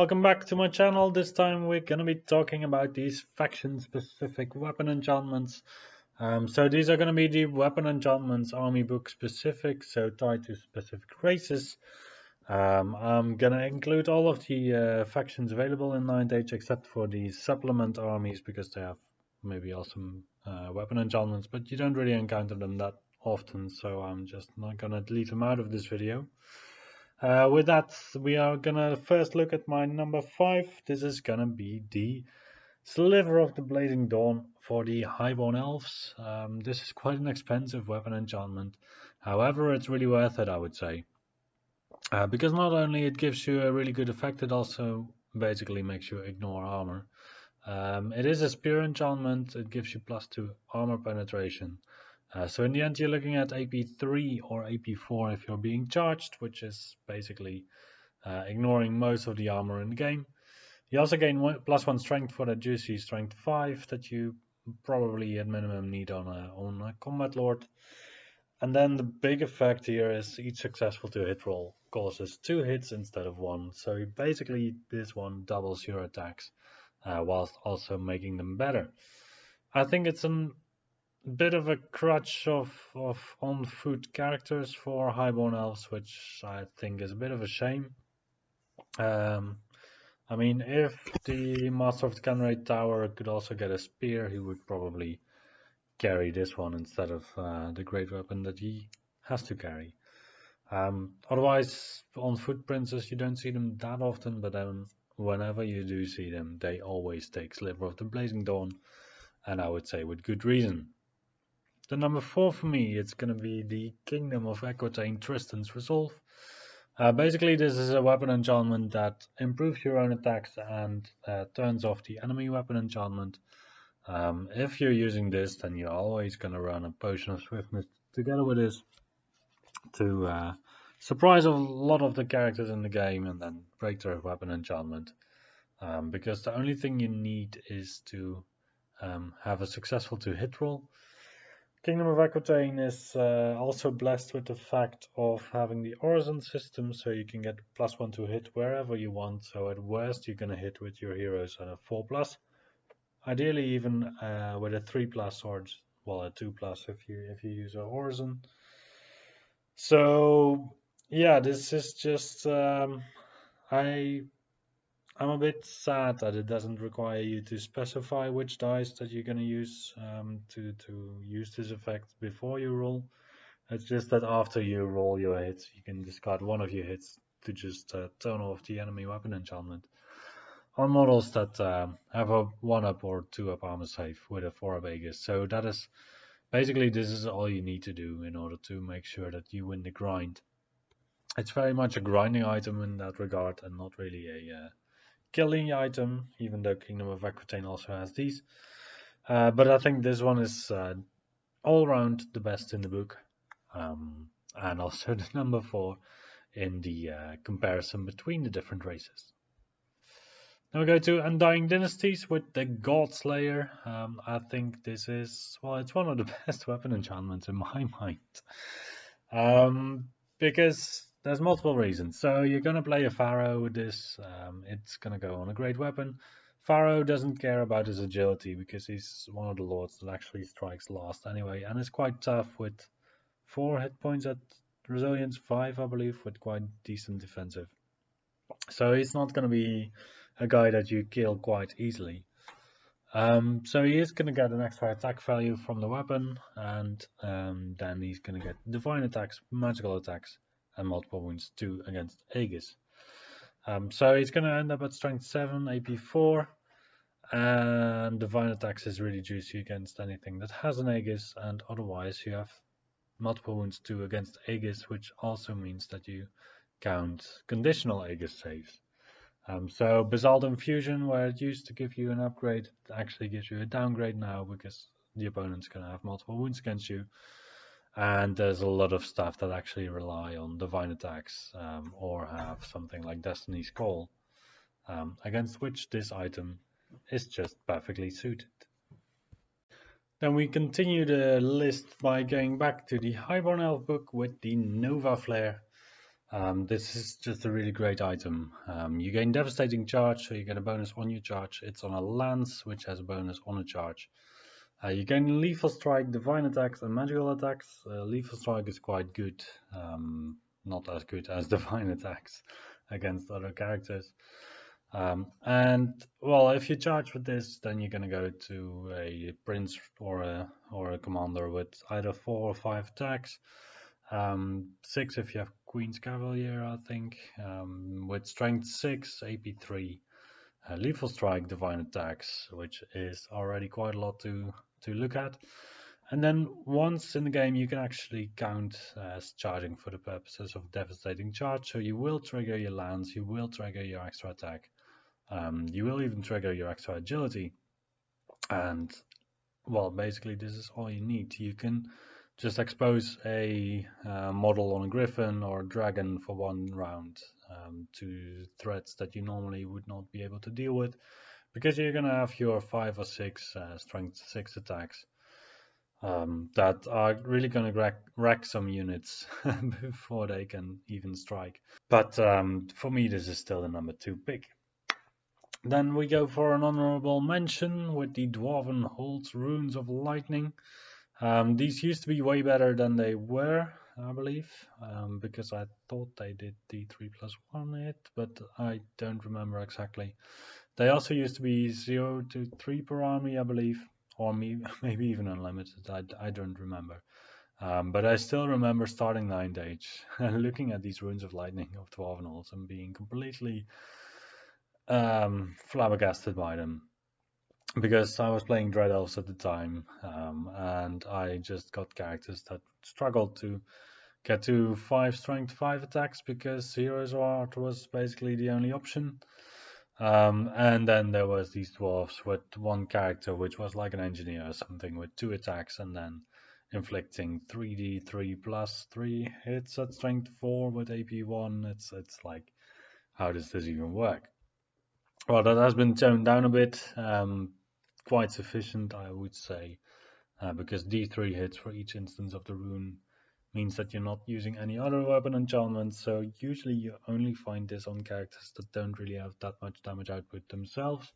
Welcome back to my channel. This time we're going to be talking about these faction-specific weapon enchantments. So these are going to be the weapon enchantments army book specific, so tied to specific races. I'm going to include all of the factions available in 9th Age except for the supplement armies because they have maybe awesome weapon enchantments, but you don't really encounter them that often, so I'm just not going to delete them out of this video. With that, we are gonna first look at my number 5. This is gonna be the Sliver of the Blazing Dawn for the Highborn Elves. This is quite an expensive weapon enchantment. However, it's really worth it, I would say. Because not only it gives you a really good effect, it also basically makes you ignore armor. It is a spear enchantment. It gives you +2 armor penetration. So in the end, you're looking at AP3 or AP4 if you're being charged, which is basically ignoring most of the armor in the game. You also gain +1 strength for that juicy strength 5 that you probably at minimum need on a combat lord. And then the big effect here is each successful 2-hit roll causes 2 hits instead of 1. So basically this one doubles your attacks whilst also making them better. I think it's a bit of a crutch of on-foot characters for Highborn Elves, which I think is a bit of a shame. I mean, if the Master of the Canrate Tower could also get a spear, he would probably carry this one instead of the great weapon that he has to carry. Otherwise, on foot princes, you don't see them that often, but then whenever you do see them, they always take Sliver of the Blazing Dawn, and I would say with good reason. The number 4 for me, it's going to be the Kingdom of EQUITAINE TRISTAN'S Resolve. Basically, this is a weapon enchantment that improves your own attacks and turns off the enemy weapon enchantment. If you're using this, then you're always going to run a Potion of Swiftness together with this to surprise a lot of the characters in the game and then break their weapon enchantment. Because the only thing you need is to have a successful 2-hit roll. Kingdom of EQUITAINE is also blessed with the fact of having the Orison system, so you can get +1 to hit wherever you want. So at worst, you're gonna hit with your heroes at a 4+, ideally even with a 3+ or well a 2+ if you use a Orison. So yeah, this is just I'm a bit sad that it doesn't require you to specify which dice that you're going to use to use this effect before you roll. It's just that after you roll your hits, you can discard one of your hits to just turn off the enemy weapon enchantment. On models that have a 1-up or 2-up armor save with a 4-up Aegis. So that is basically, this is all you need to do in order to make sure that you win the grind. It's very much a grinding item in that regard and not really a killing item, even though Kingdom of EQUITAINE also has these. But I think this one is all around the best in the book, and also the number 4 in the comparison between the different races. Now we go to Undying Dynasties with the GODSLAYER. I think this is, well, it's one of the best weapon enchantments in my mind. Because there's multiple reasons. So you're going to play a Pharaoh with this. It's going to go on a great weapon. Pharaoh doesn't care about his agility because he's one of the lords that actually strikes last anyway. And it's quite tough with 4 hit points at resilience 5, I believe, with quite decent defensive. So he's not going to be a guy that you kill quite easily. So he is going to get an extra attack value from the weapon, and then he's going to get divine attacks, magical attacks, and multiple wounds 2 against Aegis. So he's going to end up at strength 7, AP 4, and divine attacks is really juicy against anything that has an Aegis, and otherwise you have multiple wounds 2 against Aegis, which also means that you count conditional Aegis saves. So Basalt Infusion, where it used to give you an upgrade, it actually gives you a downgrade now because the opponent's going to have multiple wounds against you. And there's a lot of stuff that actually rely on divine attacks or have something like Destiny's Call, against which this item is just perfectly suited. Then we continue the list by going back to the Highborn Elf book with the Nova Flare. This is just a really great item. You gain devastating charge, so you get a bonus on your charge. It's on a lance, which has a bonus on a charge. You gain lethal strike, divine attacks, and magical attacks. Lethal strike is quite good, not as good as divine attacks against other characters. And well, if you charge with this, then you're gonna go to a prince or a commander with either 4 or 5 attacks. 6 if you have Queen's Cavalier, I think, with strength 6, AP 3, lethal strike, divine attacks, which is already quite a lot to look at. And then once in the game, you can actually count as charging for the purposes of devastating charge. So you will trigger your lance, you will trigger your extra attack, you will even trigger your extra agility. And well, basically this is all you need. You can just expose a model on a griffin or a dragon for 1 round to threats that you normally would not be able to deal with, because you're going to have your 5 or 6 strength 6 attacks that are really going to wreck some units before they can even strike. But for me, this is still the number 2 pick. Then we go for an honorable mention with the Dwarven Holds Runes of Lightning. These used to be way better than they were, I believe, because I thought they did D3+1 hit, but I don't remember exactly. They also used to be 0 to 3 per army, I believe, or maybe even unlimited, I don't remember. But I still remember starting 9th Age and looking at these Runes of Lightning of Dwarven Holds and being completely flabbergasted by them, because I was playing Dread Elves at the time, and I just got characters that struggled to get to 5 strength 5 attacks because Heroes Art was basically the only option. And then there was these dwarves with 1 character which was like an engineer or something with 2 attacks and then inflicting 3d3 plus 3 hits at strength 4 with AP 1. It's like, how does this even work? Well, that has been toned down a bit, quite sufficient, I would say, because D3 hits for each instance of the rune means that you're not using any other weapon enchantments, so usually you only find this on characters that don't really have that much damage output themselves,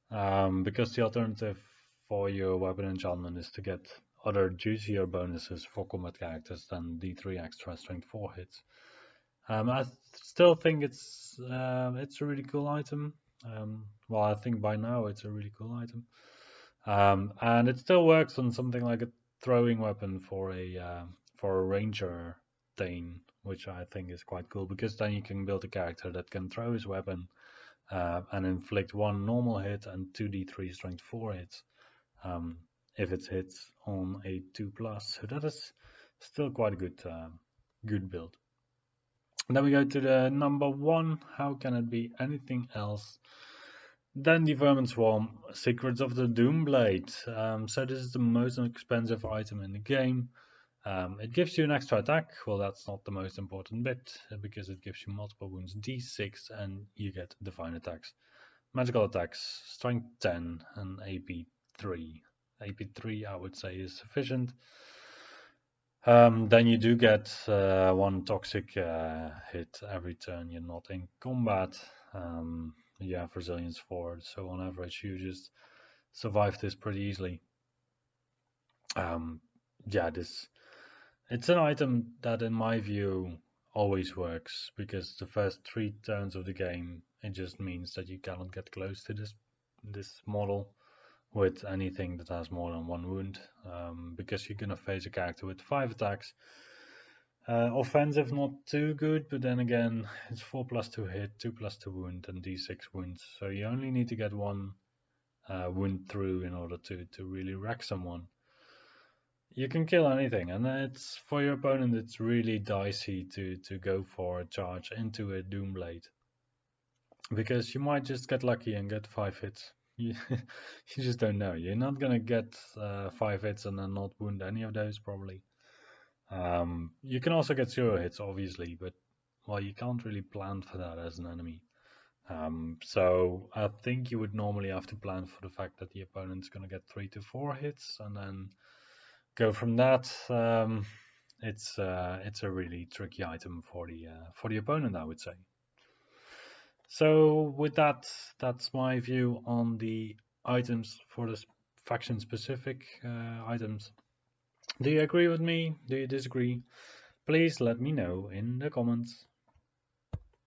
because the alternative for your weapon enchantment is to get other juicier bonuses for combat characters than D3 extra strength 4 hits. I still think it's a really cool item. Well, I think by now it's a really cool item, and it still works on something like a throwing weapon for a ranger Thane, which I think is quite cool, because then you can build a character that can throw his weapon and inflict 1 normal hit and 2d3 strength 4 hits if it hits on a 2+. So that is still quite a good build. And then we go to the number 1. How can it be anything else than the Vermin Swarm, Secrets of the Doomblade? So this is the most expensive item in the game. It gives you an extra attack. Well, that's not the most important bit, because it gives you multiple wounds, D6, and you get divine attacks. Magical attacks, strength 10 and AP 3. AP 3 I would say is sufficient. Then you do get 1 toxic hit every turn you're not in combat. You have resilience 4, so on average you just survive this pretty easily. Yeah, it's an item that in my view always works, because the first 3 turns of the game it just means that you cannot get close to this model with anything that has more than 1 wound, because you're gonna face a character with 5 attacks. Offensive not too good, but then again it's 4+2 hit, 2+2 wound, and d6 wounds, so you only need to get 1 wound through in order to really wreck someone. You can kill anything, and it's for your opponent it's really dicey to go for a charge into a Doomblade, because you might just get lucky and get 5 hits. You just don't know. You're not gonna get 5 hits and then not wound any of those, probably. You can also get 0 hits, obviously, but well, you can't really plan for that as an enemy. So I think you would normally have to plan for the fact that the opponent's gonna get 3 to 4 hits, and then go from that. it's a really tricky item for the opponent, I would say. So with that, that's my view on the items for the faction specific items. Do you agree with me? Do you disagree? Please let me know in the comments.